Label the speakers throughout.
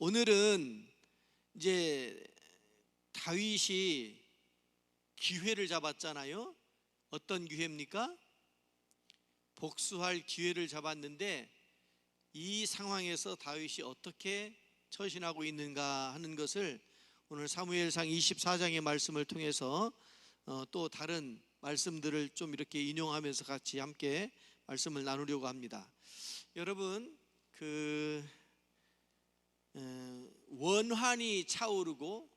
Speaker 1: 오늘은 이제 다윗이 기회를 잡았잖아요. 어떤 기회입니까? 복수할 기회를 잡았는데 이 상황에서 다윗이 어떻게 처신하고 있는가 하는 것을 오늘 사무엘상 24장의 말씀을 통해서 또 다른 말씀들을 좀 이렇게 인용하면서 같이 함께 말씀을 나누려고 합니다. 여러분, 원한이 차오르고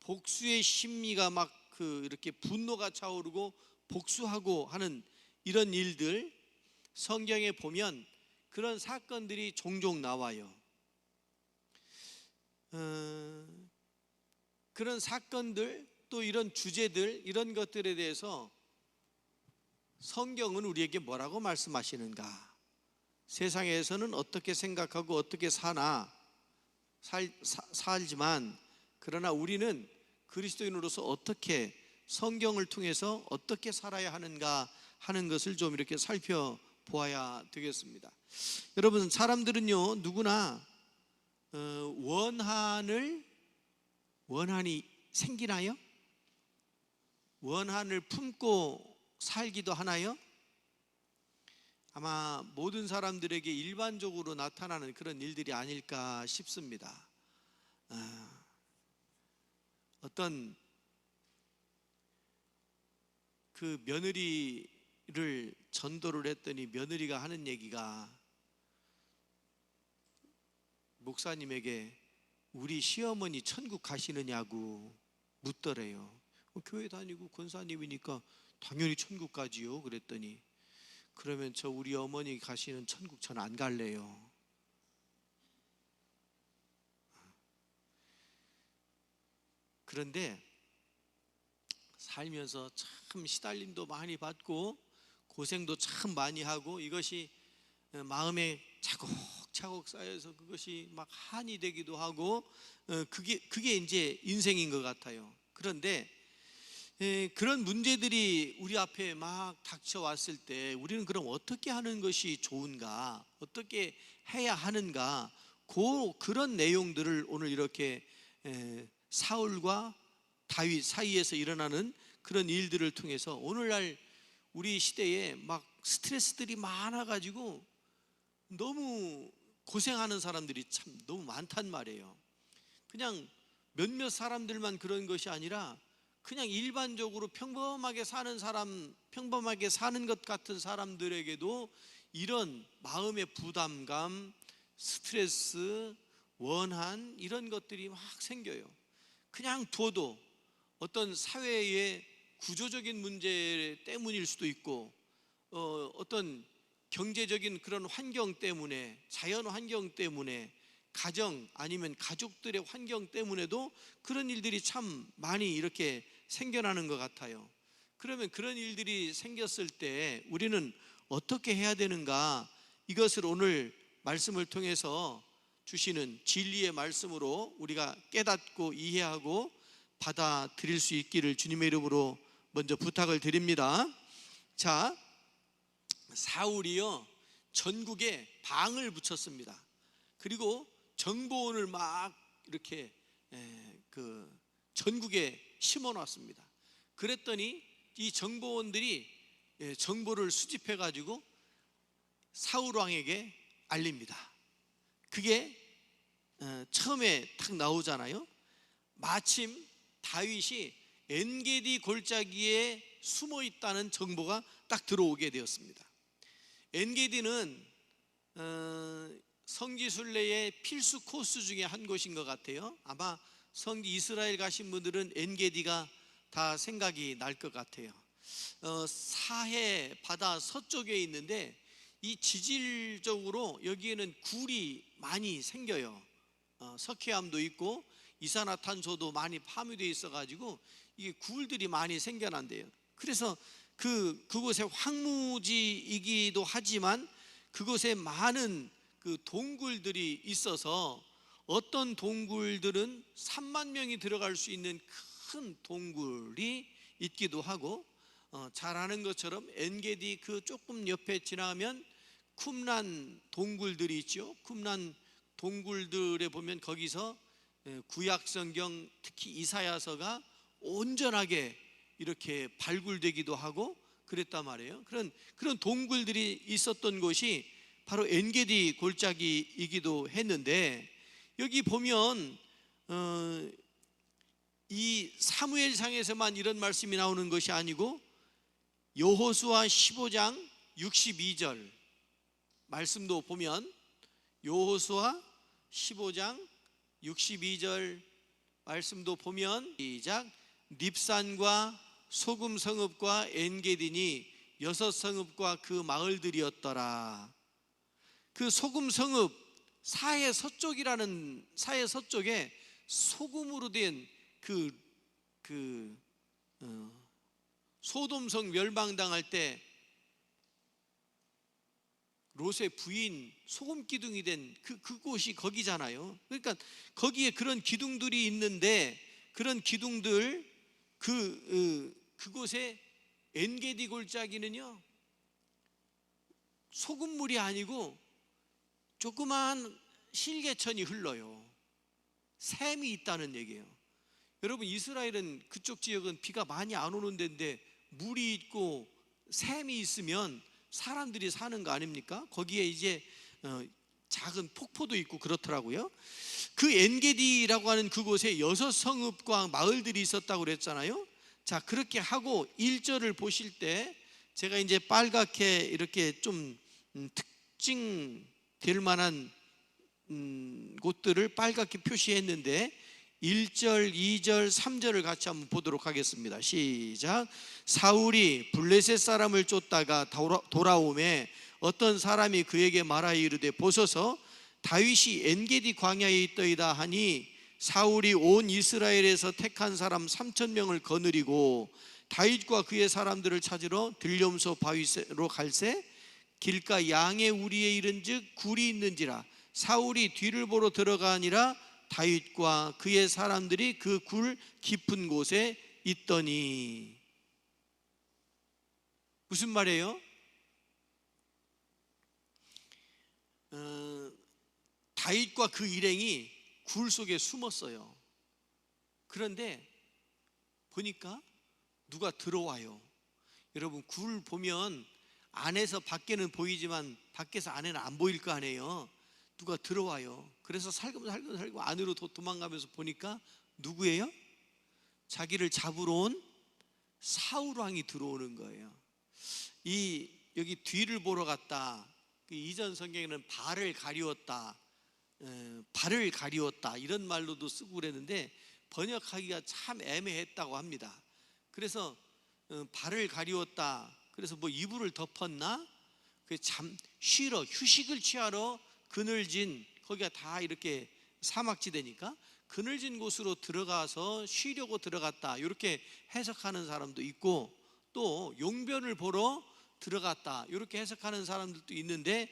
Speaker 1: 복수의 심리가 막 이렇게 분노가 차오르고 복수하고 하는 이런 일들, 성경에 보면 그런 사건들이 종종 나와요. 그런 사건들, 또 이런 주제들, 이런 것들에 대해서 성경은 우리에게 뭐라고 말씀하시는가? 세상에서는 어떻게 생각하고 어떻게 살지만 그러나 우리는 그리스도인으로서 어떻게 성경을 통해서 어떻게 살아야 하는가 하는 것을 좀 이렇게 살펴보아야 되겠습니다. 여러분, 사람들은요 누구나 원한이 생기나요? 원한을 품고 살기도 하나요? 아마 모든 사람들에게 일반적으로 나타나는 그런 일들이 아닐까 싶습니다. 어떤 그 며느리를 전도를 했더니 며느리가 하는 얘기가 목사님에게 우리 시어머니 천국 가시느냐고 묻더래요. 교회 다니고 권사님이니까 당연히 천국 가지요. 그랬더니 그러면 저 우리 어머니 가시는 천국 전 안 갈래요. 그런데 살면서 참 시달림도 많이 받고 고생도 참 많이 하고 이것이 마음에 차곡차곡 쌓여서 그것이 막 한이 되기도 하고 그게 이제 인생인 것 같아요. 그런데 그런 문제들이 우리 앞에 막 닥쳐왔을 때 우리는 그럼 어떻게 하는 것이 좋은가, 어떻게 해야 하는가, 그런 내용들을 오늘 이렇게 사울과 다윗 사이에서 일어나는 그런 일들을 통해서 오늘날 우리 시대에 막 스트레스들이 많아가지고 너무 고생하는 사람들이 참 너무 많단 말이에요. 그냥 몇몇 사람들만 그런 것이 아니라 그냥 일반적으로 평범하게 사는 사람, 평범하게 사는 것 같은 사람들에게도 이런 마음의 부담감, 스트레스, 원한 이런 것들이 막 생겨요. 그냥 둬도 어떤 사회의 구조적인 문제 때문일 수도 있고 어떤 경제적인 그런 환경 때문에, 자연 환경 때문에, 가정 아니면 가족들의 환경 때문에도 그런 일들이 참 많이 이렇게 생겨나는 것 같아요. 그러면 그런 일들이 생겼을 때 우리는 어떻게 해야 되는가, 이것을 오늘 말씀을 통해서 주시는 진리의 말씀으로 우리가 깨닫고 이해하고 받아들일 수 있기를 주님의 이름으로 먼저 부탁을 드립니다. 자, 사울이요 전국에 방을 붙였습니다. 그리고 정보원을 막 이렇게 전국에 심어놨습니다. 그랬더니 이 정보원들이 정보를 수집해 가지고 사울 왕에게 알립니다. 그게 처음에 탁 나오잖아요. 마침 다윗이 엔게디 골짜기에 숨어 있다는 정보가 딱 들어오게 되었습니다. 엔게디는 성지순례의 필수 코스 중에 한 곳인 것 같아요. 아마 성지 이스라엘 가신 분들은 엔게디가 다 생각이 날 것 같아요. 사해 바다 서쪽에 있는데 이 지질적으로 여기에는 굴이 많이 생겨요. 석회암도 있고 이산화탄소도 많이 파묘되어 있어 가지고 이게 굴들이 많이 생겨난대요. 그래서 그곳에 황무지이기도 하지만 그곳에 많은 그 동굴들이 있어서 어떤 동굴들은 3만 명이 들어갈 수 있는 큰 동굴이 있기도 하고 잘 아는 것처럼 엔게디 그 조금 옆에 지나가면 쿰란 동굴들이 있죠. 쿰란 동굴들에 보면 거기서 구약 성경 특히 이사야서가 온전하게 이렇게 발굴되기도 하고 그랬단 말이에요. 그런 동굴들이 있었던 곳이 바로 엔게디 골짜기이기도 했는데, 여기 보면 이 사무엘상에서만 이런 말씀이 나오는 것이 아니고 여호수아 15장 62절 말씀도 보면, 여호수아 15장 62절 말씀도 보면 시작. 닙산과 소금 성읍과 엔게디니 6성읍과 그 마을들이었더라. 그 소금 성읍, 사해 서쪽에 소금으로 된 소돔성 멸망당할 때 롯의 부인 소금 기둥이 된 그곳이 거기잖아요. 그러니까 거기에 그런 기둥들이 있는데, 그런 기둥들 그곳에 엔게디 골짜기는요 소금물이 아니고 조그만 실개천이 흘러요. 샘이 있다는 얘기예요. 여러분, 이스라엘은 그쪽 지역은 비가 많이 안 오는 데인데 물이 있고 샘이 있으면 사람들이 사는 거 아닙니까? 거기에 이제 작은 폭포도 있고 그렇더라고요. 그 엔게디라고 하는 그곳에 6성읍과 마을들이 있었다고 그랬잖아요. 자, 그렇게 하고 1절을 보실 때 제가 이제 빨갛게 이렇게 좀 특징될 만한 곳들을 빨갛게 표시했는데, 1절, 2절, 3절을 같이 한번 보도록 하겠습니다. 시작. 사울이 블레셋 사람을 쫓다가 돌아오매 어떤 사람이 그에게 말하여 이르되 보소서 다윗이 엔게디 광야에 있더이다 하니, 사울이 온 이스라엘에서 택한 사람 3,000명을 거느리고 다윗과 그의 사람들을 찾으러 들염소 바위로 갈새 길가 양의 우리에 이른즉 굴이 있는지라. 사울이 뒤를 보러 들어가니라 다윗과 그의 사람들이 그 굴 깊은 곳에 있더니. 무슨 말이에요? 다윗과 그 일행이 굴 속에 숨었어요. 그런데 보니까 누가 들어와요. 여러분, 굴 보면 안에서 밖에는 보이지만 밖에서 안에는 안 보일 거 아니에요. 누가 들어와요. 그래서 살금살금 안으로 도망가면서 보니까 누구예요? 자기를 잡으러 온 사울 왕이 들어오는 거예요. 여기 뒤를 보러 갔다, 이전 성경에는 발을 가리웠다, 발을 가리웠다 이런 말로도 쓰고 그랬는데 번역하기가 참 애매했다고 합니다. 그래서 발을 가리웠다, 그래서 뭐 이불을 덮었나? 쉬러 휴식을 취하러 그늘진, 거기가 다 이렇게 사막지대니까 그늘진 곳으로 들어가서 쉬려고 들어갔다, 이렇게 해석하는 사람도 있고, 또 용변을 보러 들어갔다 이렇게 해석하는 사람들도 있는데,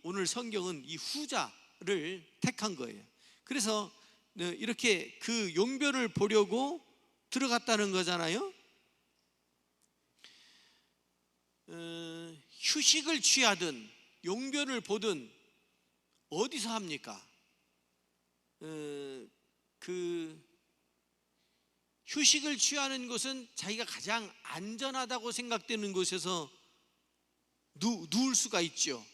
Speaker 1: 오늘 성경은 이 후자를 택한 거예요. 그래서 이렇게 그 용변을 보려고 들어갔다는 거잖아요. 휴식을 취하든 용변을 보든 어디서 합니까? 휴식을 취하는 곳은 자기가 가장 안전하다고 생각되는 곳에서 누울 수가 있죠.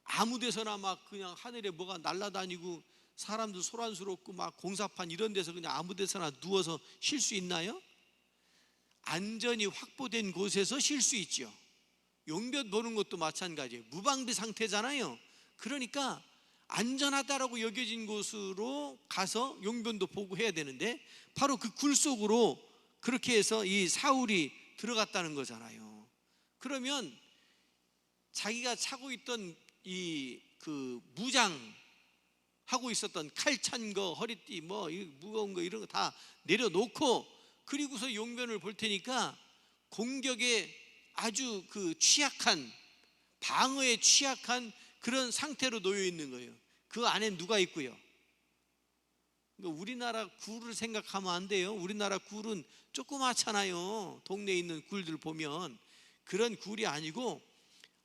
Speaker 1: 아무 데서나 막 그냥 하늘에 뭐가 날아다니고 사람도 소란스럽고 막 공사판 이런 데서 그냥 아무 데서나 누워서 쉴 수 있나요? 안전이 확보된 곳에서 쉴 수 있죠. 용변 보는 것도 마찬가지예요. 무방비 상태잖아요. 그러니까 안전하다라고 여겨진 곳으로 가서 용변도 보고 해야 되는데, 바로 그 굴 속으로 그렇게 해서 이 사울이 들어갔다는 거잖아요. 그러면 자기가 차고 있던 무장 하고 있었던 칼 찬 거, 허리띠 뭐 무거운 거 이런 거 다 내려놓고, 그리고서 용변을 볼 테니까 공격에 아주 취약한, 방어에 취약한 그런 상태로 놓여 있는 거예요. 그 안에 누가 있고요? 우리나라 굴을 생각하면 안 돼요. 우리나라 굴은 조그맣잖아요. 동네에 있는 굴들 보면 그런 굴이 아니고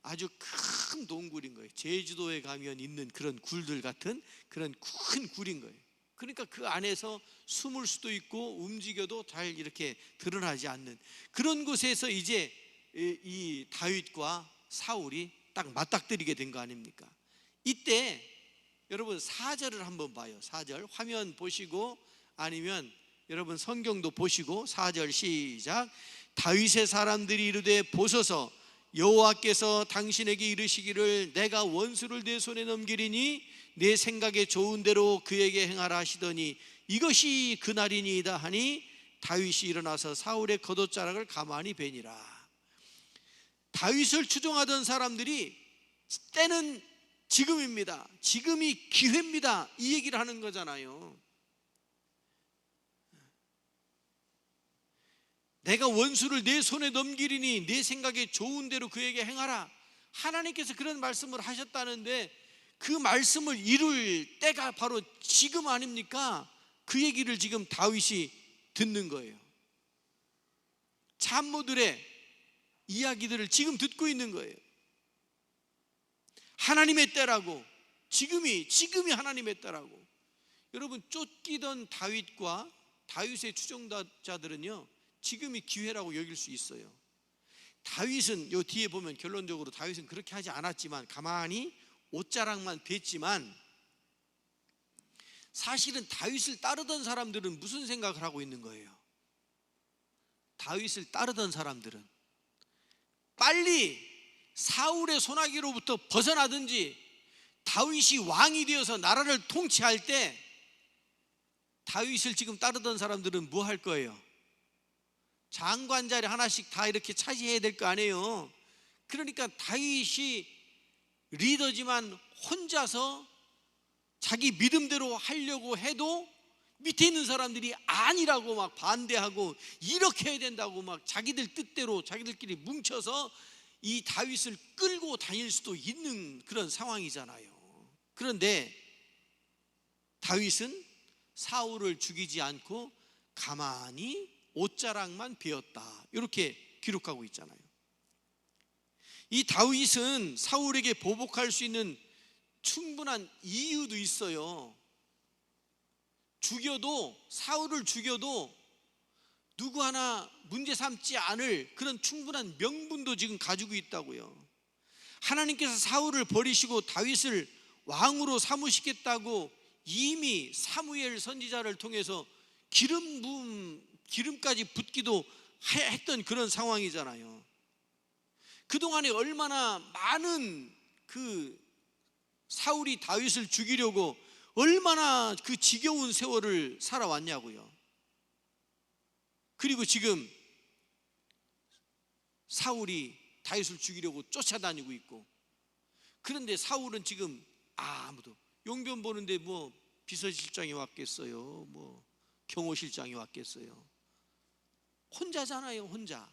Speaker 1: 아주 큰 동굴인 거예요. 제주도에 가면 있는 그런 굴들 같은 그런 큰 굴인 거예요. 그러니까 그 안에서 숨을 수도 있고 움직여도 잘 이렇게 드러나지 않는 그런 곳에서 이제 이 다윗과 사울이 딱 맞닥뜨리게 된 거 아닙니까? 이때 여러분 4절을 한번 봐요. 4절 화면 보시고 아니면 여러분 성경도 보시고 4절 시작. 다윗의 사람들이 이르되 보소서 여호와께서 당신에게 이르시기를 내가 원수를 내 손에 넘기리니 내 생각에 좋은 대로 그에게 행하라 하시더니 이것이 그날이니이다 하니 다윗이 일어나서 사울의 겉옷자락을 가만히 베니라. 다윗을 추종하던 사람들이 때는 지금입니다, 지금이 기회입니다, 이 얘기를 하는 거잖아요. 내가 원수를 내 손에 넘기리니 내 생각에 좋은 대로 그에게 행하라. 하나님께서 그런 말씀을 하셨다는데 그 말씀을 이룰 때가 바로 지금 아닙니까? 그 얘기를 지금 다윗이 듣는 거예요. 참모들의 이야기들을 지금 듣고 있는 거예요. 하나님의 때라고, 지금이 하나님의 때라고. 여러분, 쫓기던 다윗과 다윗의 추종자들은요 지금이 기회라고 여길 수 있어요. 다윗은 요 뒤에 보면 결론적으로 다윗은 그렇게 하지 않았지만 가만히 옷자락만 댔지만 사실은 다윗을 따르던 사람들은 무슨 생각을 하고 있는 거예요? 다윗을 따르던 사람들은 빨리 사울의 손아귀로부터 벗어나든지 다윗이 왕이 되어서 나라를 통치할 때 다윗을 지금 따르던 사람들은 뭐 할 거예요? 장관 자리 하나씩 다 이렇게 차지해야 될 거 아니에요. 그러니까 다윗이 리더지만 혼자서 자기 믿음대로 하려고 해도 밑에 있는 사람들이 아니라고 막 반대하고 이렇게 해야 된다고 막 자기들 뜻대로 자기들끼리 뭉쳐서 이 다윗을 끌고 다닐 수도 있는 그런 상황이잖아요. 그런데 다윗은 사울을 죽이지 않고 가만히 옷자락만 베었다, 이렇게 기록하고 있잖아요. 이 다윗은 사울에게 보복할 수 있는 충분한 이유도 있어요. 사울을 죽여도 누구 하나 문제 삼지 않을 그런 충분한 명분도 지금 가지고 있다고요. 하나님께서 사울을 버리시고 다윗을 왕으로 삼으시겠다고 이미 사무엘 선지자를 통해서 기름까지 붓기도 했던 그런 상황이잖아요. 그동안에 얼마나 많은 그 사울이 다윗을 죽이려고 얼마나 그 지겨운 세월을 살아왔냐고요. 그리고 지금 사울이 다윗을 죽이려고 쫓아다니고 있고, 그런데 사울은 지금 아무도 용변 보는데 뭐 비서실장이 왔겠어요, 뭐 경호실장이 왔겠어요. 혼자잖아요, 혼자.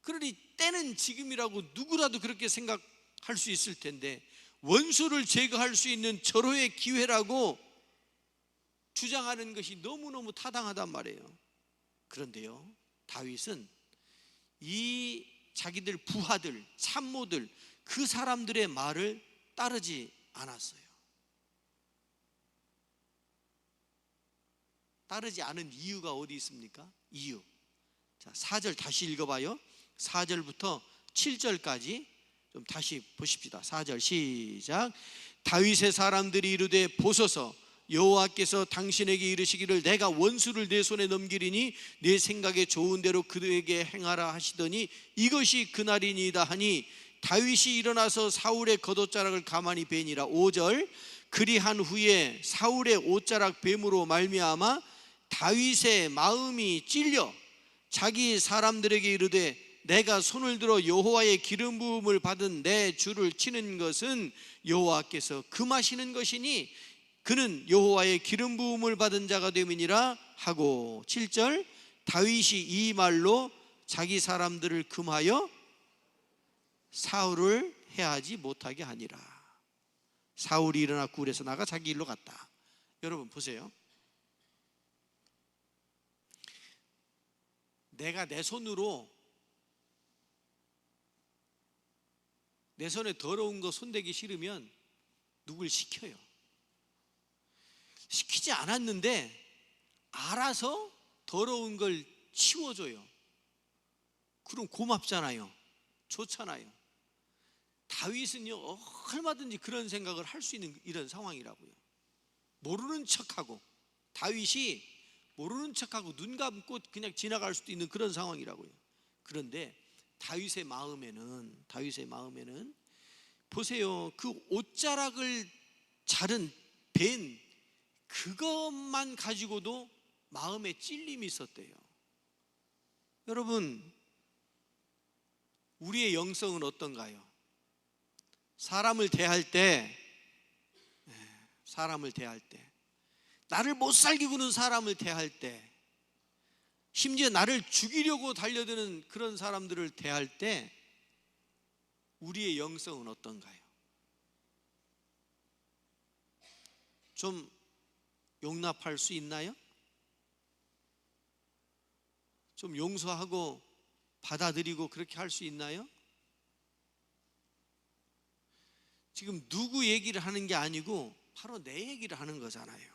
Speaker 1: 그러니 때는 지금이라고 누구라도 그렇게 생각할 수 있을 텐데 원수를 제거할 수 있는 절호의 기회라고 주장하는 것이 너무너무 타당하단 말이에요. 그런데요, 다윗은 이 자기들 부하들, 참모들, 그 사람들의 말을 따르지 않았어요. 따르지 않은 이유가 어디 있습니까? 이유. 자, 4절 다시 읽어봐요. 4절부터 7절까지 좀 다시 보십시다. 4절 시작. 다윗의 사람들이 이르되 보소서 여호와께서 당신에게 이르시기를 내가 원수를 내 손에 넘기리니 내 생각에 좋은 대로 그에게 행하라 하시더니 이것이 그날이니이다 하니 다윗이 일어나서 사울의 겉옷자락을 가만히 베니라. 5절. 그리한 후에 사울의 옷자락 뱀으로 말미암아 다윗의 마음이 찔려 자기 사람들에게 이르되 내가 손을 들어 여호와의 기름 부음을 받은 내 주를 치는 것은 여호와께서 금하시는 것이니 그는 여호와의 기름 부음을 받은 자가 됨이니라 하고. 7절. 다윗이 이 말로 자기 사람들을 금하여 사울을 해하지 못하게 하니라. 사울이 일어나 굴에서 나가 자기 일로 갔다. 여러분 보세요. 내가 내 손으로 내 손에 더러운 거 손대기 싫으면 누굴 시켜요. 시키지 않았는데 알아서 더러운 걸 치워줘요. 그럼 고맙잖아요. 좋잖아요. 다윗은요, 얼마든지 그런 생각을 할 수 있는 이런 상황이라고요. 모르는 척하고, 다윗이 모르는 척하고 눈 감고 그냥 지나갈 수도 있는 그런 상황이라고요. 그런데 다윗의 마음에는 보세요, 그 옷자락을 자른 벤 그것만 가지고도 마음에 찔림이 있었대요. 여러분, 우리의 영성은 어떤가요? 사람을 대할 때 나를 못 살게 구는 사람을 대할 때, 심지어 나를 죽이려고 달려드는 그런 사람들을 대할 때 우리의 영성은 어떤가요? 좀 용납할 수 있나요? 좀 용서하고 받아들이고 그렇게 할 수 있나요? 지금 누구 얘기를 하는 게 아니고 바로 내 얘기를 하는 거잖아요.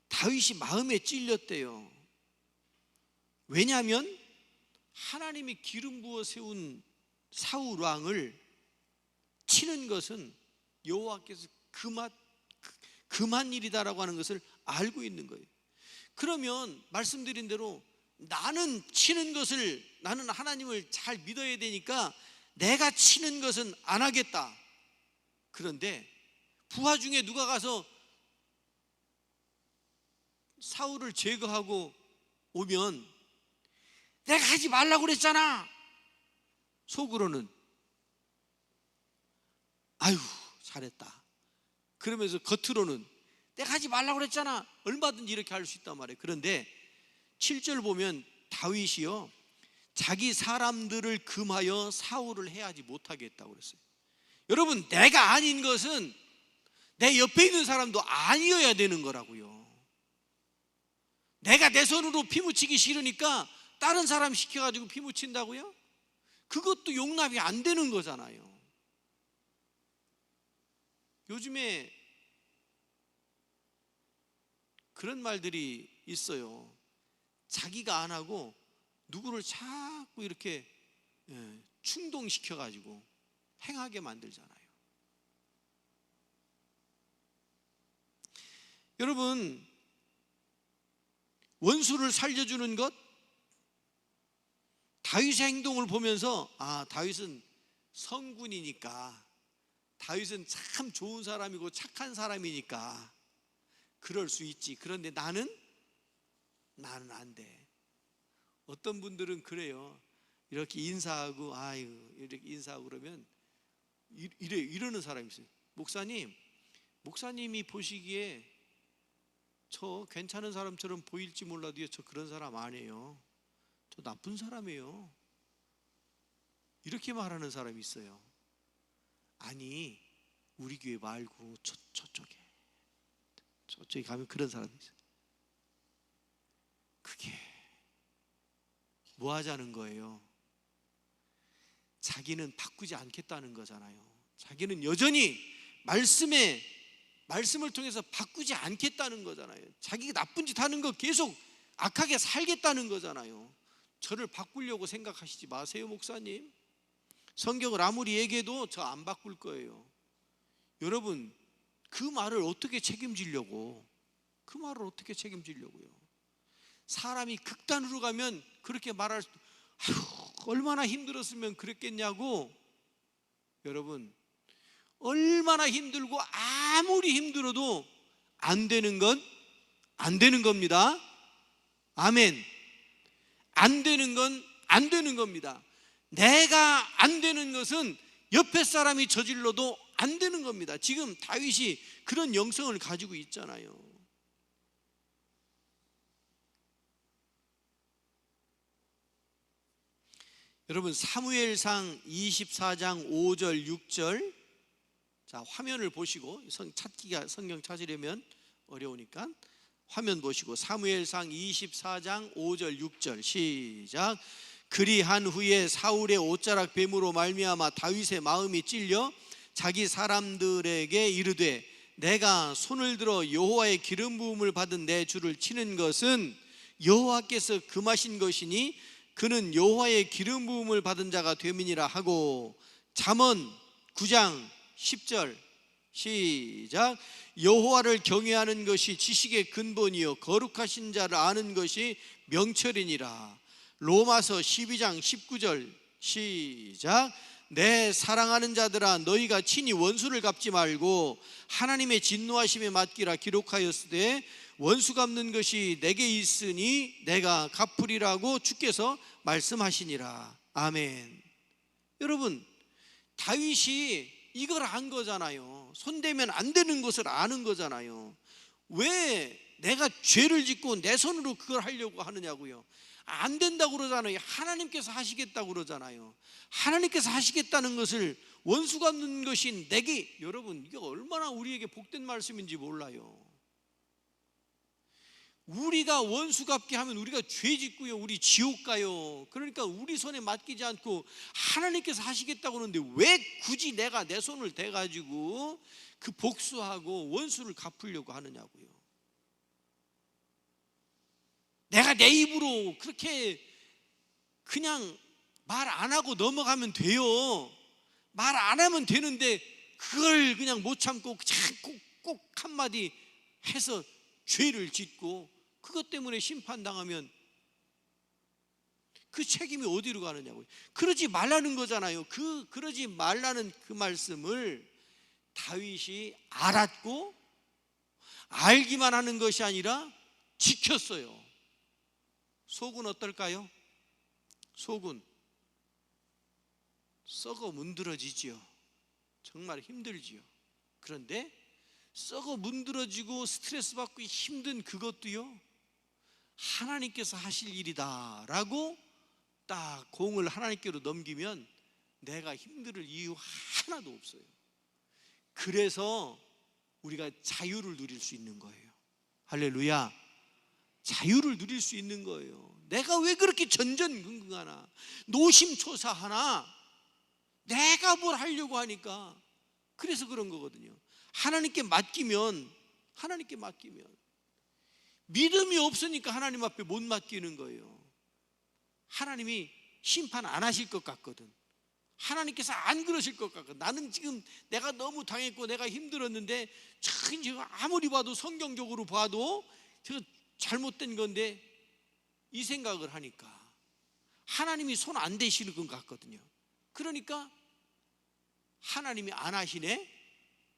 Speaker 1: 다윗이 마음에 찔렸대요. 왜냐하면 하나님이 기름 부어 세운 사울 왕을 치는 것은 여호와께서 금한 일이다라고 하는 것을 알고 있는 거예요. 그러면 말씀드린 대로 나는 하나님을 잘 믿어야 되니까 내가 치는 것은 안 하겠다. 그런데 부하 중에 누가 가서 사울을 제거하고 오면 내가 하지 말라고 그랬잖아. 속으로는 아유 잘했다. 그러면서 겉으로는 내가 하지 말라고 그랬잖아. 얼마든지 이렇게 할 수 있단 말이에요. 그런데 7절 보면 다윗이요, 자기 사람들을 금하여 사울을 해하지 못하게 했다고 그랬어요. 여러분, 내가 아닌 것은 내 옆에 있는 사람도 아니어야 되는 거라고요. 내가 내 손으로 피 묻히기 싫으니까 다른 사람 시켜가지고 피 묻힌다고요? 그것도 용납이 안 되는 거잖아요. 요즘에 그런 말들이 있어요. 자기가 안 하고 누구를 자꾸 이렇게 충동시켜가지고 행하게 만들잖아요. 여러분, 원수를 살려주는 것, 다윗의 행동을 보면서 다윗은 성군이니까, 다윗은 참 좋은 사람이고 착한 사람이니까 그럴 수 있지. 그런데 나는 안 돼. 어떤 분들은 그래요. 이렇게 인사하고 이렇게 인사하고 그러면 이러는 사람이 있어요. 목사님이 보시기에 저 괜찮은 사람처럼 보일지 몰라도 저 그런 사람 아니에요. 저 나쁜 사람이에요. 이렇게 말하는 사람이 있어요. 아니, 우리 교회 말고 저쪽에 가면 그런 사람이 있어요. 그게 뭐 하자는 거예요? 자기는 바꾸지 않겠다는 거잖아요. 자기는 여전히 말씀을 통해서 바꾸지 않겠다는 거잖아요. 자기가 나쁜 짓 하는 거 계속 악하게 살겠다는 거잖아요. 저를 바꾸려고 생각하시지 마세요, 목사님. 성경을 아무리 얘기해도 저 안 바꿀 거예요. 여러분, 그 말을 어떻게 책임지려고요? 사람이 극단으로 가면 그렇게 말할 수도, 얼마나 힘들었으면 그랬겠냐고. 여러분, 얼마나 힘들고 아무리 힘들어도 안 되는 건 안 되는 겁니다. 아멘. 안 되는 건 안 되는 겁니다. 내가 안 되는 것은 옆에 사람이 저질러도 안 되는 겁니다. 지금 다윗이 그런 영성을 가지고 있잖아요. 여러분, 사무엘상 24장 5절 6절, 자, 화면을 보시고, 성경 찾으려면 어려우니까 화면 보시고, 사무엘상 24장 5절 6절 시작. 그리한 후에 사울의 옷자락 뱀으로 말미암아 다윗의 마음이 찔려 자기 사람들에게 이르되 내가 손을 들어 여호와의 기름 부음을 받은 내 주를 치는 것은 여호와께서 금하신 것이니 그는 여호와의 기름 부음을 받은 자가 됨이니라 하고, 잠언 9장 10절 시작. 여호와를 경외하는 것이 지식의 근본이요 거룩하신 자를 아는 것이 명철이니라. 로마서 12장 19절 시작. 내 사랑하는 자들아 너희가 친히 원수를 갚지 말고 하나님의 진노하심에 맡기라. 기록하였으되 원수 갚는 것이 내게 있으니 내가 갚으리라고 주께서 말씀하시니라. 아멘. 여러분, 다윗이 이걸 안 거잖아요. 손대면 안 되는 것을 아는 거잖아요. 왜 내가 죄를 짓고 내 손으로 그걸 하려고 하느냐고요. 안 된다고 그러잖아요. 하나님께서 하시겠다고 그러잖아요. 하나님께서 하시겠다는 것을 원수 갚는 것이 내게, 여러분 이게 얼마나 우리에게 복된 말씀인지 몰라요. 우리가 원수 갚게 하면 우리가 죄 짓고요, 우리 지옥 가요. 그러니까 우리 손에 맡기지 않고 하나님께서 하시겠다고 그러는데 왜 굳이 내가 내 손을 대가지고 그 복수하고 원수를 갚으려고 하느냐고요. 내가 내 입으로 그렇게 그냥 말 안 하고 넘어가면 돼요. 말 안 하면 되는데 그걸 그냥 못 참고 그냥 꼭 한마디 해서 죄를 짓고 그것 때문에 심판당하면 그 책임이 어디로 가느냐고요. 그러지 말라는 거잖아요. 그러지 말라는 그 말씀을 다윗이 알았고 알기만 하는 것이 아니라 지켰어요. 속은 어떨까요? 속은 썩어 문드러지지요. 정말 힘들지요. 그런데 썩어 문드러지고 스트레스 받고 힘든 그것도요, 하나님께서 하실 일이다 라고 딱 공을 하나님께로 넘기면 내가 힘들 이유 하나도 없어요. 그래서 우리가 자유를 누릴 수 있는 거예요. 할렐루야. 자유를 누릴 수 있는 거예요. 내가 왜 그렇게 전전긍긍하나, 노심초사하나, 내가 뭘 하려고 하니까. 그래서 그런 거거든요. 하나님께 맡기면 믿음이 없으니까 하나님 앞에 못 맡기는 거예요. 하나님이 심판 안 하실 것 같거든. 하나님께서 안 그러실 것 같거든. 나는 지금 내가 너무 당했고 내가 힘들었는데 지금 아무리 봐도 성경적으로 봐도 저 잘못된 건데, 이 생각을 하니까 하나님이 손 안 대시는 것 같거든요. 그러니까 하나님이 안 하시네?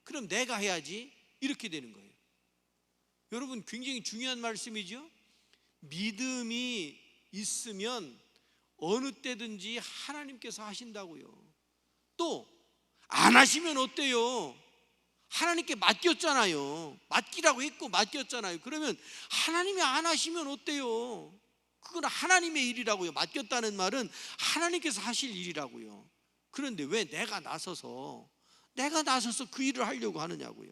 Speaker 1: 그럼 내가 해야지. 이렇게 되는 거예요. 여러분, 굉장히 중요한 말씀이죠. 믿음이 있으면 어느 때든지 하나님께서 하신다고요. 또 안 하시면 어때요? 하나님께 맡겼잖아요. 맡기라고 했고 맡겼잖아요. 그러면 하나님이 안 하시면 어때요? 그건 하나님의 일이라고요. 맡겼다는 말은 하나님께서 하실 일이라고요. 그런데 왜 내가 나서서 그 일을 하려고 하느냐고요.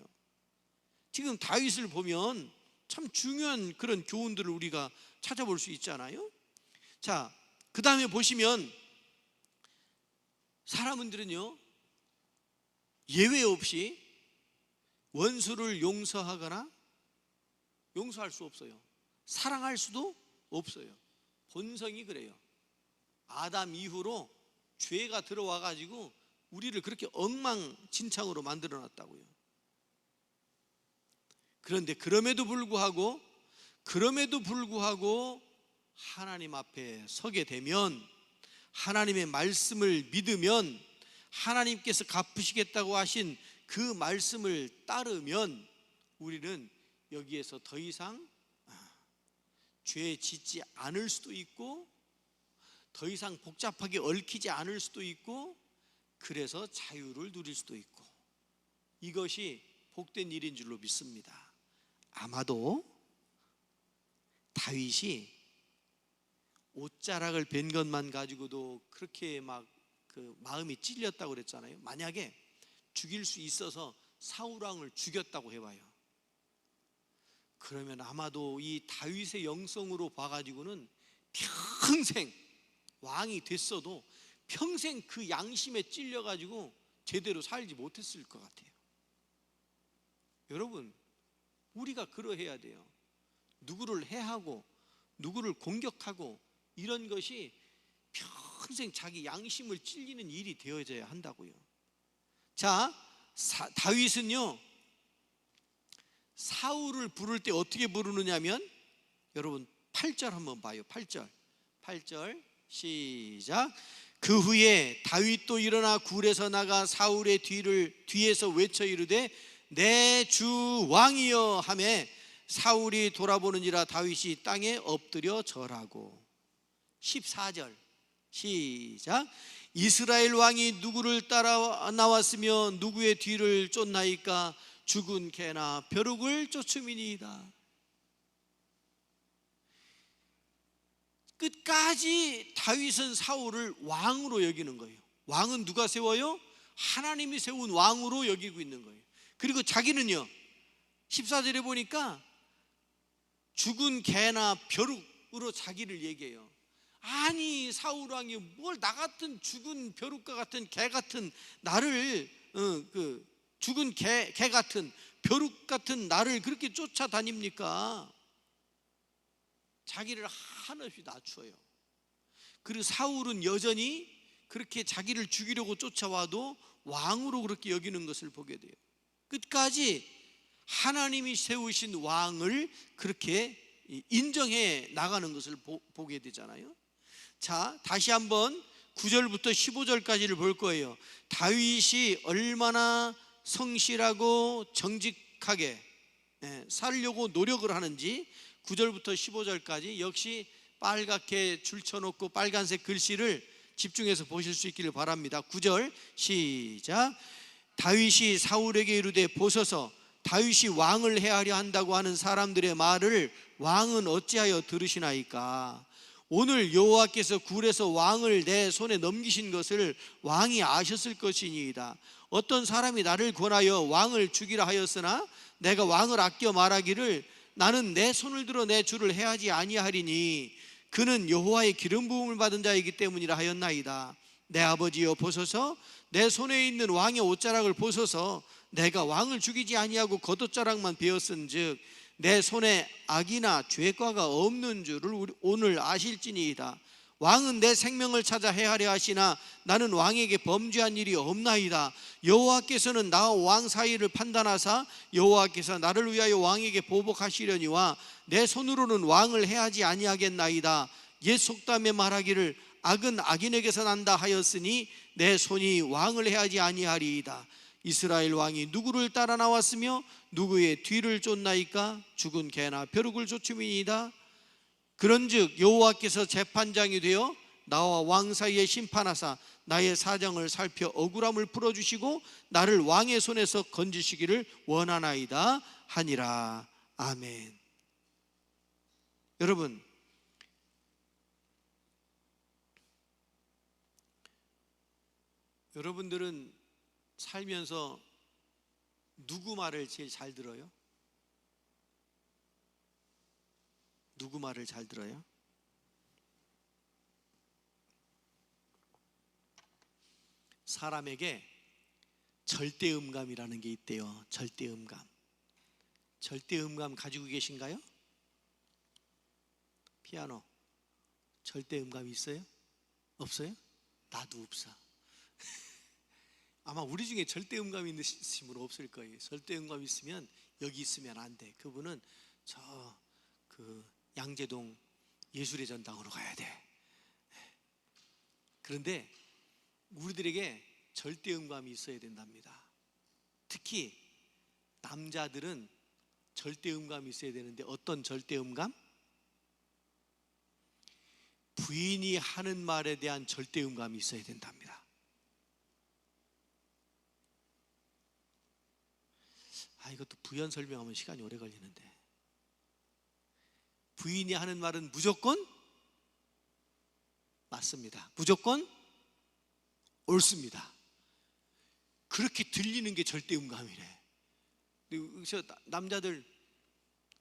Speaker 1: 지금 다윗을 보면 참 중요한 그런 교훈들을 우리가 찾아볼 수 있잖아요. 자, 그 다음에 보시면 사람들은요, 예외 없이 원수를 용서하거나 용서할 수 없어요. 사랑할 수도 없어요. 본성이 그래요. 아담 이후로 죄가 들어와 가지고 우리를 그렇게 엉망진창으로 만들어 놨다고요. 그런데 그럼에도 불구하고 하나님 앞에 서게 되면, 하나님의 말씀을 믿으면, 하나님께서 갚으시겠다고 하신 그 말씀을 따르면 우리는 여기에서 더 이상 죄 짓지 않을 수도 있고, 더 이상 복잡하게 얽히지 않을 수도 있고, 그래서 자유를 누릴 수도 있고, 이것이 복된 일인 줄로 믿습니다. 아마도 다윗이 옷자락을 벤 것만 가지고도 그렇게 막 그 마음이 찔렸다고 그랬잖아요. 만약에 죽일 수 있어서 사울왕을 죽였다고 해봐요. 그러면 아마도 이 다윗의 영성으로 봐가지고는 평생 왕이 됐어도 평생 그 양심에 찔려가지고 제대로 살지 못했을 것 같아요. 여러분, 우리가 그러해야 돼요. 누구를 해하고 누구를 공격하고 이런 것이 평생 자기 양심을 찔리는 일이 되어져야 한다고요. 자, 다윗은요, 사울을 부를 때 어떻게 부르느냐면, 여러분 8절 한번 봐요. 8절 시작. 그 후에 다윗도 일어나 굴에서 나가 사울의 뒤에서 외쳐 이르되 내 주 왕이여 하매 사울이 돌아보는지라 다윗이 땅에 엎드려 절하고. 14절 시작. 이스라엘 왕이 누구를 따라 나왔으며 누구의 뒤를 쫓나이까? 죽은 개나 벼룩을 쫓음이니이다. 끝까지 다윗은 사울을 왕으로 여기는 거예요. 왕은 누가 세워요? 하나님이 세운 왕으로 여기고 있는 거예요. 그리고 자기는요, 14절에 보니까 죽은 개나 벼룩으로 자기를 얘기해요. 아니, 사울 왕이 뭘 나 같은 죽은 벼룩과 같은 개 같은 나를 죽은 개 같은 벼룩 같은 나를 그렇게 쫓아다닙니까? 자기를 한없이 낮춰요. 그리고 사울은 여전히 그렇게 자기를 죽이려고 쫓아와도 왕으로 그렇게 여기는 것을 보게 돼요. 끝까지 하나님이 세우신 왕을 그렇게 인정해 나가는 것을 보게 되잖아요. 자, 다시 한번 9절부터 15절까지를 볼 거예요. 다윗이 얼마나 성실하고 정직하게 살려고 노력을 하는지 9절부터 15절까지 역시 빨갛게 줄쳐놓고 빨간색 글씨를 집중해서 보실 수 있기를 바랍니다. 9절 시작. 다윗이 사울에게 이르되 보소서 다윗이 왕을 해하려 한다고 하는 사람들의 말을 왕은 어찌하여 들으시나이까? 오늘 여호와께서 굴에서 왕을 내 손에 넘기신 것을 왕이 아셨을 것이니이다. 어떤 사람이 나를 권하여 왕을 죽이라 하였으나 내가 왕을 아껴 말하기를 나는 내 손을 들어 내 주를 해하지 아니하리니 그는 여호와의 기름 부음을 받은 자이기 때문이라 하였나이다. 내 아버지여 보소서 내 손에 있는 왕의 옷자락을 보소서 내가 왕을 죽이지 아니하고 겉옷자락만 베었은즉 내 손에 악이나 죄과가 없는 줄을 오늘 아실지니이다. 왕은 내 생명을 찾아 해하려 하시나 나는 왕에게 범죄한 일이 없나이다. 여호와께서는 나와 왕 사이를 판단하사 여호와께서 나를 위하여 왕에게 보복하시려니와 내 손으로는 왕을 해하지 아니하겠나이다. 옛 속담에 말하기를 악은 악인에게서 난다 하였으니 내 손이 왕을 해하지 아니하리이다. 이스라엘 왕이 누구를 따라 나왔으며 누구의 뒤를 쫓나이까? 죽은 개나 벼룩을 쫓음이니이다. 그런즉 여호와께서 재판장이 되어 나와 왕 사이에 심판하사 나의 사정을 살펴 억울함을 풀어주시고 나를 왕의 손에서 건지시기를 원하나이다 하니라. 아멘. 여러분, 여러분들은 살면서 누구 말을 제일 잘 들어요? 누구 말을 잘 들어요? 사람에게 절대음감이라는 게 있대요. 절대음감. 절대음감 가지고 계신가요? 피아노. 절대음감 있어요? 없어요? 나도 없어. 아마 우리 중에 절대음감 있으신 분 없을 거예요. 절대음감 있으면 여기 있으면 안 돼. 그분은 그 양재동 예술의 전당으로 가야 돼. 그런데 우리들에게 절대음감이 있어야 된답니다. 특히 남자들은 절대음감이 있어야 되는데 어떤 절대음감? 부인이 하는 말에 대한 절대음감이 있어야 된답니다. 이것도 부연 설명하면 시간이 오래 걸리는데, 부인이 하는 말은 무조건 맞습니다. 무조건 옳습니다. 그렇게 들리는 게 절대음감이래. 그래서 남자들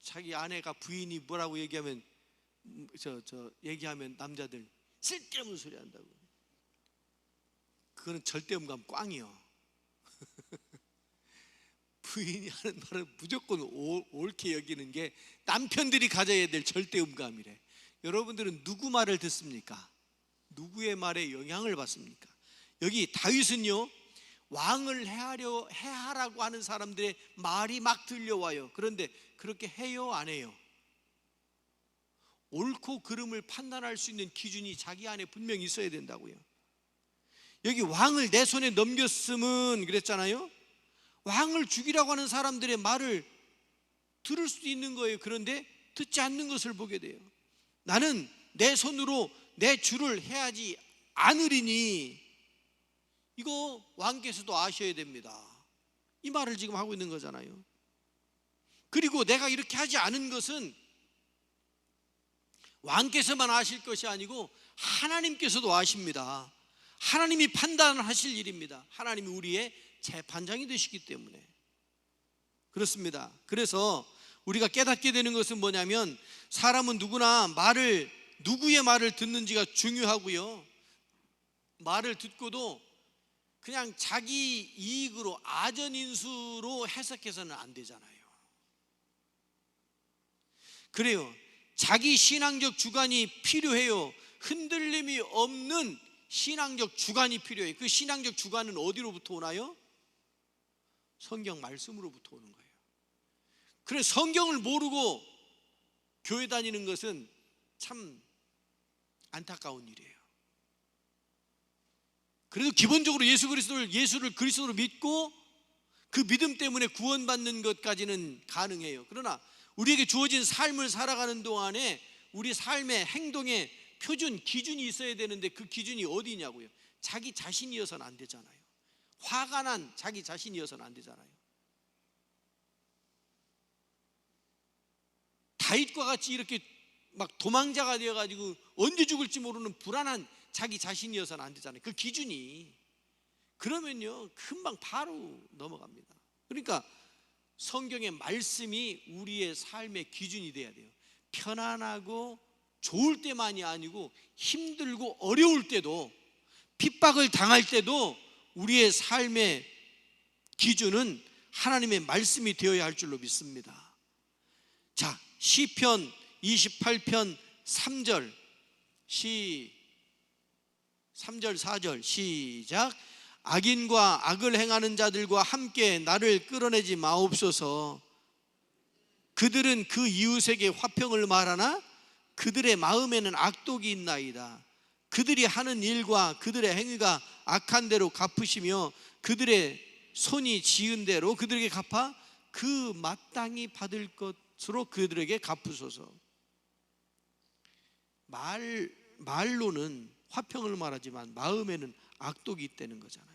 Speaker 1: 자기 아내가 부인이 뭐라고 얘기하면 얘기하면 남자들 쓸데없는 소리 한다고. 그거는 절대음감 꽝이요. 부인이 하는 말은 무조건 옳게 여기는 게 남편들이 가져야 될 절대음감이래. 여러분들은 누구 말을 듣습니까? 누구의 말에 영향을 받습니까? 여기 다윗은요, 왕을 해하라고 하는 사람들의 말이 막 들려와요. 그런데 그렇게 해요, 안 해요? 옳고 그름을 판단할 수 있는 기준이 자기 안에 분명히 있어야 된다고요. 여기 왕을 내 손에 넘겼으면 그랬잖아요. 왕을 죽이라고 하는 사람들의 말을 들을 수도 있는 거예요. 그런데 듣지 않는 것을 보게 돼요. 나는 내 손으로 내 주를 해하지 않으리니, 이거 왕께서도 아셔야 됩니다. 이 말을 지금 하고 있는 거잖아요. 그리고 내가 이렇게 하지 않은 것은 왕께서만 아실 것이 아니고 하나님께서도 아십니다. 하나님이 판단하실 일입니다. 하나님이 우리의 재판장이 되시기 때문에 그렇습니다. 그래서 우리가 깨닫게 되는 것은 뭐냐면, 사람은 누구나 누구의 말을 듣는지가 중요하고요, 말을 듣고도 그냥 자기 이익으로 아전인수로 해석해서는 안 되잖아요. 그래요. 자기 신앙적 주관이 필요해요. 흔들림이 없는 신앙적 주관이 필요해요. 그 신앙적 주관은 어디로부터 오나요? 성경 말씀으로부터 오는 거예요. 그래서 성경을 모르고 교회 다니는 것은 참 안타까운 일이에요. 그래도 기본적으로 예수를 그리스도로 믿고 그 믿음 때문에 구원받는 것까지는 가능해요. 그러나 우리에게 주어진 삶을 살아가는 동안에 우리 삶의 행동의 표준, 기준이 있어야 되는데 그 기준이 어디냐고요? 자기 자신이어서는 안 되잖아요. 화가 난 자기 자신이어서는 안 되잖아요. 다윗과 같이 이렇게 막 도망자가 되어가지고 언제 죽을지 모르는 불안한 자기 자신이어서는 안 되잖아요. 그 기준이. 그러면요, 금방 바로 넘어갑니다. 그러니까 성경의 말씀이 우리의 삶의 기준이 돼야 돼요. 편안하고 좋을 때만이 아니고 힘들고 어려울 때도, 핍박을 당할 때도 우리의 삶의 기준은 하나님의 말씀이 되어야 할 줄로 믿습니다. 자, 시편 28편 3절 3절 4절 시작. 악인과 악을 행하는 자들과 함께 나를 끌어내지 마옵소서. 그들은 그 이웃에게 화평을 말하나 그들의 마음에는 악독이 있나이다. 그들이 하는 일과 그들의 행위가 악한 대로 갚으시며 그들의 손이 지은 대로 그들에게 갚아 그 마땅히 받을 것으로 그들에게 갚으소서. 말로는 화평을 말하지만 마음에는 악독이 있다는 거잖아요.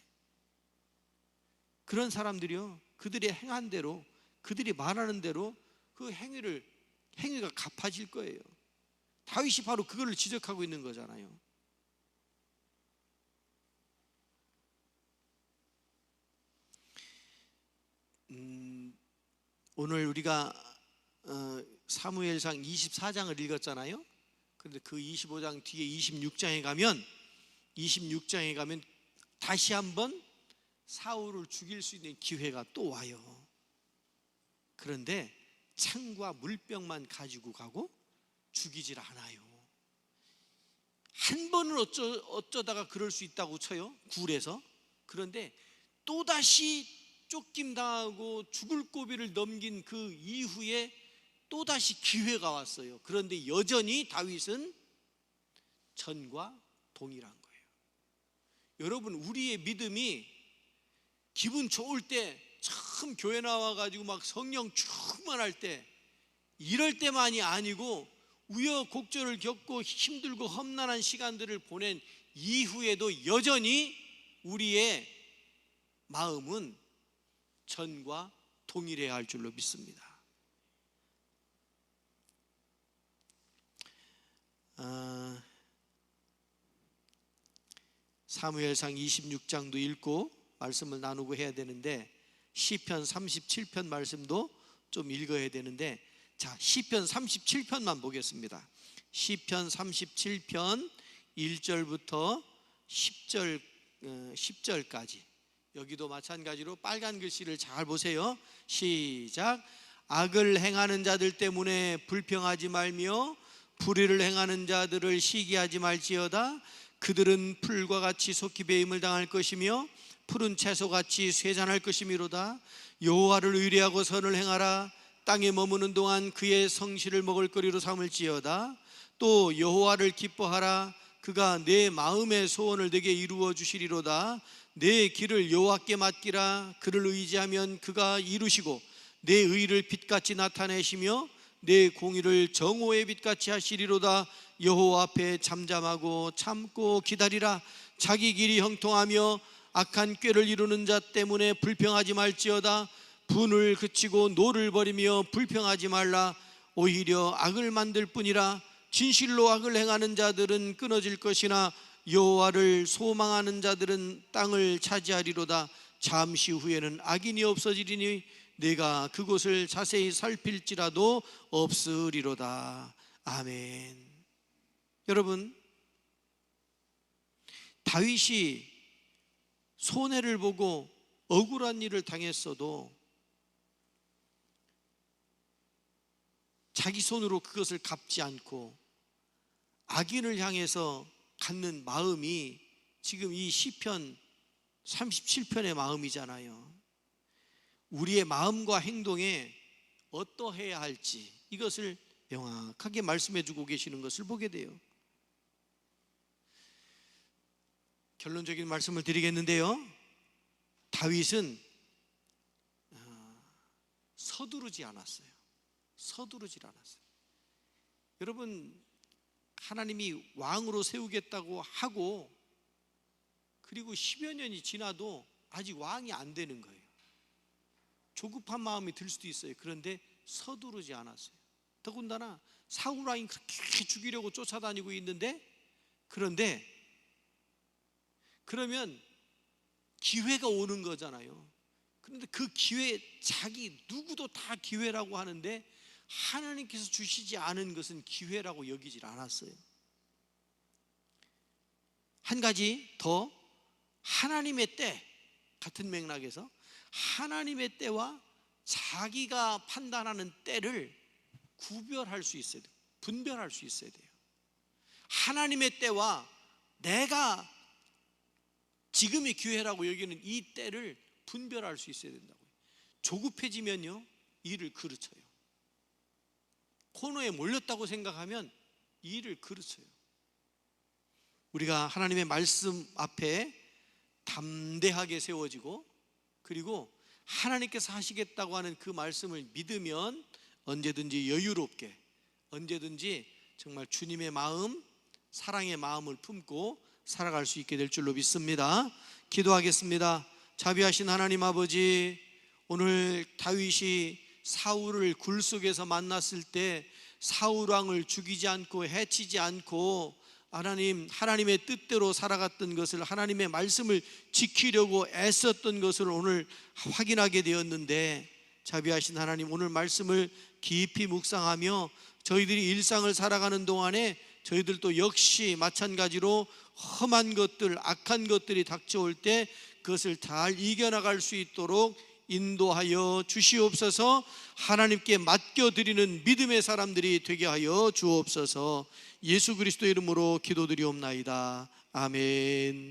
Speaker 1: 그런 사람들이요, 그들이 행한 대로, 그들이 말하는 대로 그 행위가 갚아질 거예요. 다윗이 바로 그걸 지적하고 있는 거잖아요. 오늘 우리가 사무엘상 24장을 읽었잖아요. 그런데 그 25장 뒤에 26장에 가면 다시 한번 사울을 죽일 수 있는 기회가 또 와요. 그런데 창과 물병만 가지고 가고 죽이질 않아요. 한 번은 어쩌다가 그럴 수 있다고 쳐요, 굴에서. 그런데 또다시 쫓김당하고 죽을 고비를 넘긴 그 이후에 또다시 기회가 왔어요. 그런데 여전히 다윗은 전과 동일한 거예요. 여러분, 우리의 믿음이 기분 좋을 때, 처음 교회 나와가지고 막 성령 충만할 때, 이럴 때만이 아니고 우여곡절을 겪고 힘들고 험난한 시간들을 보낸 이후에도 여전히 우리의 마음은 전과 동일해야 할 줄로 믿습니다. 사무엘상 26장도 읽고 말씀을 나누고 해야 되는데, 시편 37편 말씀도 좀 읽어야 되는데, 자, 시편 37편만 보겠습니다. 시편 37편 1절부터 10절까지 여기도 마찬가지로 빨간 글씨를 잘 보세요. 시작. 악을 행하는 자들 때문에 불평하지 말며 불의를 행하는 자들을 시기하지 말지어다. 그들은 풀과 같이 속히 배임을 당할 것이며 푸른 채소같이 쇠잔할 것이미로다. 여호와를 의뢰하고 선을 행하라. 땅에 머무는 동안 그의 성실을 먹을 거리로 삼을지어다. 또 여호와를 기뻐하라. 그가 내 마음의 소원을 내게 이루어 주시리로다. 내 길을 여호와께 맡기라. 그를 의지하면 그가 이루시고 내 의를 빛같이 나타내시며 내 공의를 정오의 빛같이 하시리로다. 여호와 앞에 잠잠하고 참고 기다리라. 자기 길이 형통하며 악한 꾀를 이루는 자 때문에 불평하지 말지어다. 분을 그치고 노를 버리며 불평하지 말라. 오히려 악을 만들 뿐이라. 진실로 악을 행하는 자들은 끊어질 것이나 여호와를 소망하는 자들은 땅을 차지하리로다. 잠시 후에는 악인이 없어지리니 내가 그곳을 자세히 살필지라도 없으리로다. 아멘. 여러분, 다윗이 손해를 보고 억울한 일을 당했어도 자기 손으로 그것을 갚지 않고 악인을 향해서 갖는 마음이 지금 이 시편 37편의 마음이잖아요. 우리의 마음과 행동에 어떠해야 할지 이것을 명확하게 말씀해 주고 계시는 것을 보게 돼요. 결론적인 말씀을 드리겠는데요, 다윗은 서두르지 않았어요. 서두르질 않았어요. 여러분, 하나님이 왕으로 세우겠다고 하고 그리고 10여 년이 지나도 아직 왕이 안 되는 거예요. 조급한 마음이 들 수도 있어요. 그런데 서두르지 않았어요. 더군다나 사울 왕이 그렇게 죽이려고 쫓아다니고 있는데, 그러면 기회가 오는 거잖아요. 그런데 그 기회, 자기 누구도 다 기회라고 하는데 하나님께서 주시지 않은 것은 기회라고 여기질 않았어요. 한 가지 더, 하나님의 때, 같은 맥락에서 하나님의 때와 자기가 판단하는 때를 구별할 수 있어야 돼요. 분별할 수 있어야 돼요. 하나님의 때와 내가 지금의 기회라고 여기는 이 때를 분별할 수 있어야 된다고요. 조급해지면요, 일을 그르쳐요. 코너에 몰렸다고 생각하면 일을 그르쳐요. 우리가 하나님의 말씀 앞에 담대하게 세워지고, 그리고 하나님께서 하시겠다고 하는 그 말씀을 믿으면 언제든지 여유롭게, 언제든지 정말 주님의 마음, 사랑의 마음을 품고 살아갈 수 있게 될 줄로 믿습니다. 기도하겠습니다. 자비하신 하나님 아버지, 오늘 다윗이 사울을 굴 속에서 만났을 때 사울 왕을 죽이지 않고 해치지 않고 하나님의 뜻대로 살아갔던 것을, 하나님의 말씀을 지키려고 애썼던 것을 오늘 확인하게 되었는데, 자비하신 하나님, 오늘 말씀을 깊이 묵상하며 저희들이 일상을 살아가는 동안에 저희들도 역시 마찬가지로 험한 것들, 악한 것들이 닥쳐올 때 그것을 잘 이겨나갈 수 있도록 인도하여 주시옵소서. 하나님께 맡겨드리는 믿음의 사람들이 되게 하여 주옵소서. 예수 그리스도의 이름으로 기도드리옵나이다. 아멘.